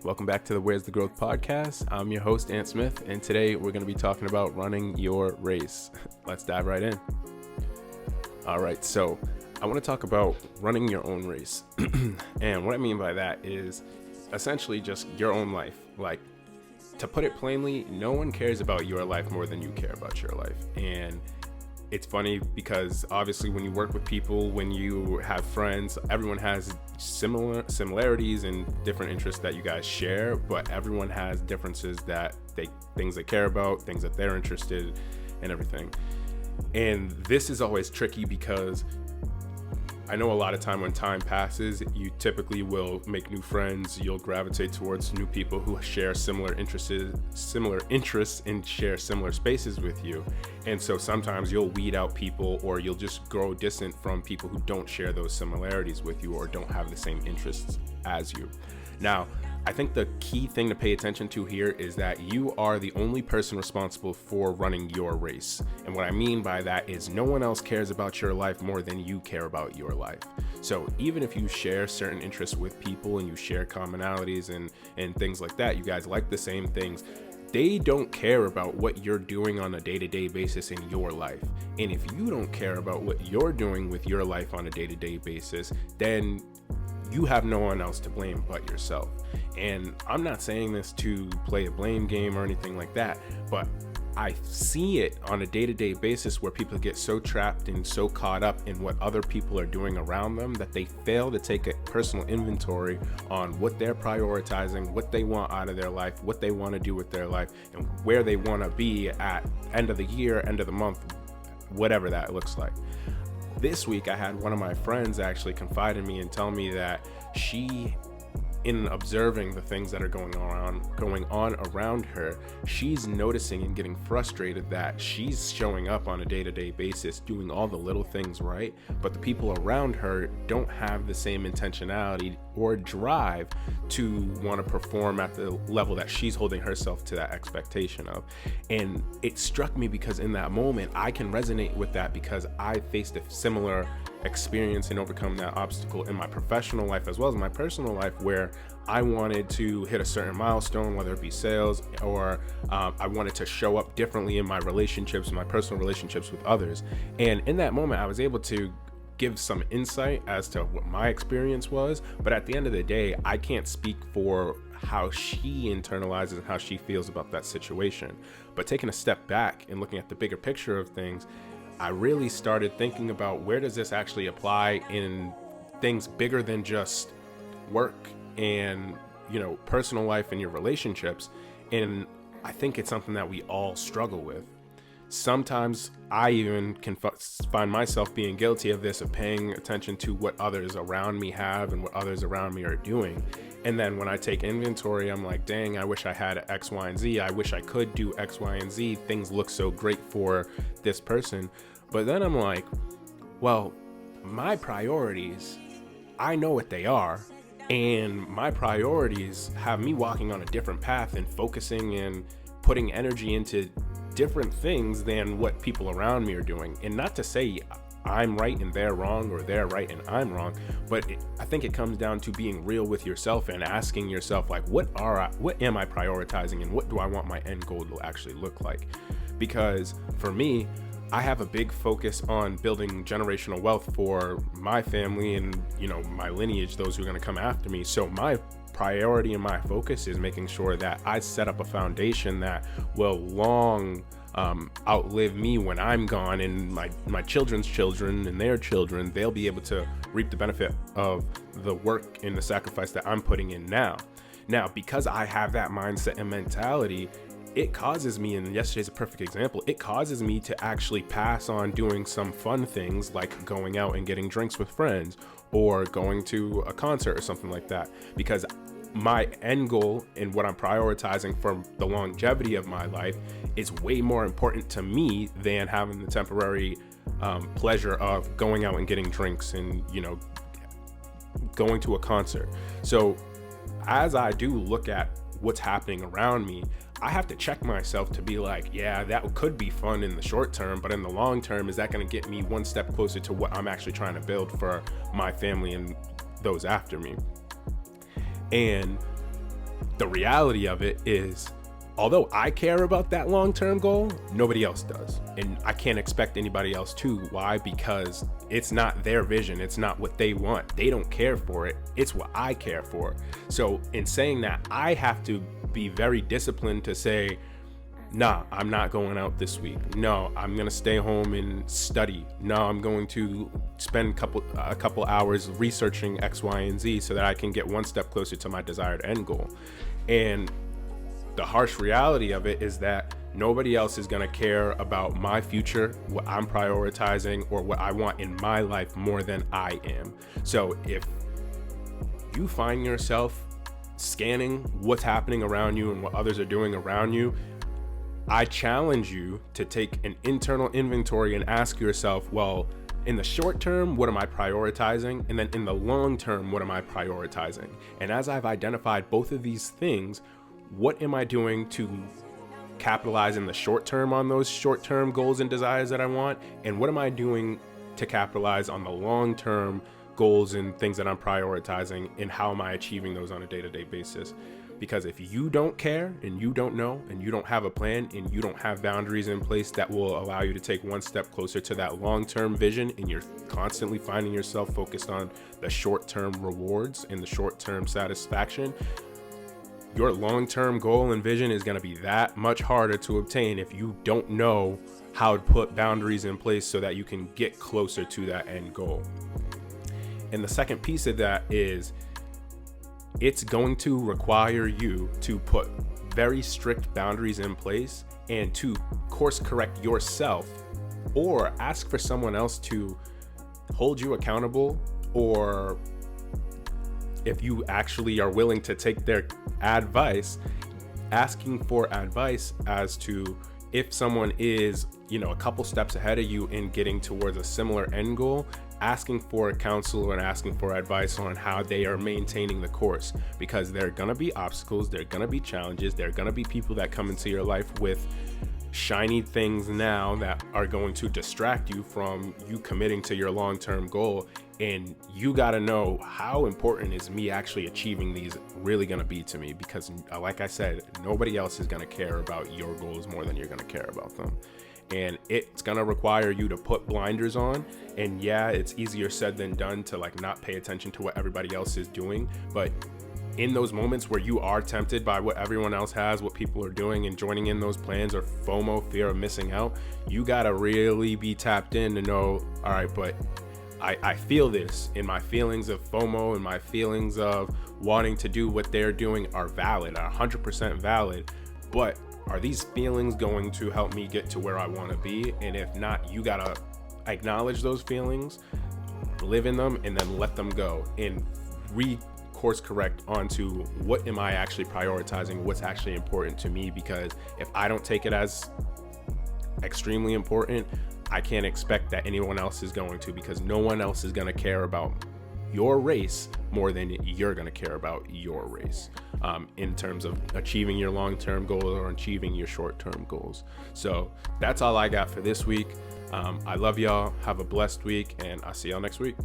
Welcome back to the Where's the Growth podcast. I'm your host, Ant Smith, and today we're going to be talking about running your race. Let's dive right in. All right, so I want to talk about running your own race. And what I mean by that is essentially just your own life. Like, to put it plainly, no one cares about your life more than you care about your life. And it's funny because obviously when you work with people, when you have friends, everyone has similarities and different interests that you guys share, but everyone has differences things they care about, things that they're interested in, everything. And this is always tricky because I know a lot of time when time passes, you typically will make new friends. You'll gravitate towards new people who share similar interests and share similar spaces with you. And so sometimes you'll weed out people, or you'll just grow distant from people who don't share those similarities with you or don't have the same interests as you. Now, I think the key thing to pay attention to here is that you are the only person responsible for running your race. And what I mean by that is no one else cares about your life more than you care about your life. So even if you share certain interests with people and you share commonalities and things like that, you guys like the same things, they don't care about what you're doing on a day-to-day basis in your life. And if you don't care about what you're doing with your life on a day-to-day basis, then you have no one else to blame but yourself. And I'm not saying this to play a blame game or anything like that, but I see it on a day-to-day basis where people get so trapped and so caught up in what other people are doing around them that they fail to take a personal inventory on what they're prioritizing, what they want out of their life, what they want to do with their life, and where they want to be at end of the year, end of the month, whatever that looks like. This week, I had one of my friends actually confide in me and tell me that she, in observing the things that are going on around her, she's noticing and getting frustrated that she's showing up on a day-to-day basis, doing all the little things right, but the people around her don't have the same intentionality or drive to want to perform at the level that she's holding herself to that expectation of. And it struck me because in that moment, I can resonate with that because I faced a similar experience and overcome that obstacle in my professional life as well as my personal life, where I wanted to hit a certain milestone, whether it be sales or I wanted to show up differently in my relationships, my personal relationships with others. And in that moment, I was able to give some insight as to what my experience was, but at the end of the day, I can't speak for how she internalizes and how she feels about that situation. But taking a step back and looking at the bigger picture of things, I really started thinking about where does this actually apply in things bigger than just work and, personal life and your relationships. And I think it's something that we all struggle with. Sometimes I even can find myself being guilty of this, of paying attention to what others around me have and what others around me are doing. And then when I take inventory, I'm like, dang, I wish I had X, Y, and Z. I wish I could do X, Y, and Z. Things look so great for this person. But then I'm like, well, my priorities, I know what they are. And my priorities have me walking on a different path and focusing and putting energy into different things than what people around me are doing. And not to say I'm right and they're wrong, or they're right and I'm wrong, but I think it comes down to being real with yourself and asking yourself, like, what am I prioritizing and what do I want my end goal to actually look like? Because for me, I have a big focus on building generational wealth for my family and, my lineage, those who are going to come after me. So my priority and my focus is making sure that I set up a foundation that will long outlive me when I'm gone, and my children's children and their children, they'll be able to reap the benefit of the work and the sacrifice that I'm putting in now. Now, because I have that mindset and mentality, it causes me, and yesterday's a perfect example, it causes me to actually pass on doing some fun things like going out and getting drinks with friends or going to a concert or something like that, because my end goal and what I'm prioritizing for the longevity of my life is way more important to me than having the temporary pleasure of going out and getting drinks and, going to a concert. So as I do look at what's happening around me, I have to check myself to be like, yeah, that could be fun in the short term, but in the long term, is that going to get me one step closer to what I'm actually trying to build for my family and those after me? And the reality of it is, although I care about that long-term goal, nobody else does. And I can't expect anybody else to. Why? Because it's not their vision. It's not what they want. They don't care for it. It's what I care for. So in saying that, I have to be very disciplined to say, nah, I'm not going out this week. No, I'm going to stay home and study. No, I'm going to spend a couple hours researching X, Y, and Z so that I can get one step closer to my desired end goal. And the harsh reality of it is that nobody else is going to care about my future, what I'm prioritizing, or what I want in my life more than I am. So if you find yourself scanning what's happening around you and what others are doing around you, I challenge you to take an internal inventory and ask yourself, well, in the short term, what am I prioritizing? And then in the long term, what am I prioritizing? And as I've identified both of these things, what am I doing to capitalize in the short term on those short term goals and desires that I want? And what am I doing to capitalize on the long term goals and things that I'm prioritizing? And how am I achieving those on a day-to-day basis? Because if you don't care and you don't know and you don't have a plan and you don't have boundaries in place that will allow you to take one step closer to that long-term vision, and you're constantly finding yourself focused on the short-term rewards and the short-term satisfaction, your long-term goal and vision is going to be that much harder to obtain if you don't know how to put boundaries in place so that you can get closer to that end goal. And the second piece of that is, it's going to require you to put very strict boundaries in place and to course correct yourself, or ask for someone else to hold you accountable, or if you actually are willing to take their advice, asking for advice as to if someone is, a couple steps ahead of you in getting towards a similar end goal, asking for a counsel and asking for advice on how they are maintaining the course, because there are going to be obstacles, there are going to be challenges, there are going to be people that come into your life with shiny things now that are going to distract you from you committing to your long-term goal. And you got to know, how important is me actually achieving these really going to be to me? Because like I said, nobody else is going to care about your goals more than you're going to care about them. And it's going to require you to put blinders on. And yeah, it's easier said than done to not pay attention to what everybody else is doing. But in those moments where you are tempted by what everyone else has, what people are doing, and joining in those plans, or FOMO, fear of missing out, you got to really be tapped in to know, all right, but I feel this, and my feelings of FOMO and my feelings of wanting to do what they're doing are valid, are 100% valid. But are these feelings going to help me get to where I want to be? And if not, you got to acknowledge those feelings, live in them, and then let them go and course correct onto what am I actually prioritizing, what's actually important to me. Because if I don't take it as extremely important, I can't expect that anyone else is going to, because no one else is going to care about your race more than you're going to care about your race, in terms of achieving your long-term goals or achieving your short-term goals. So that's all I got for this week. I love y'all. Have a blessed week, and I'll see y'all next week.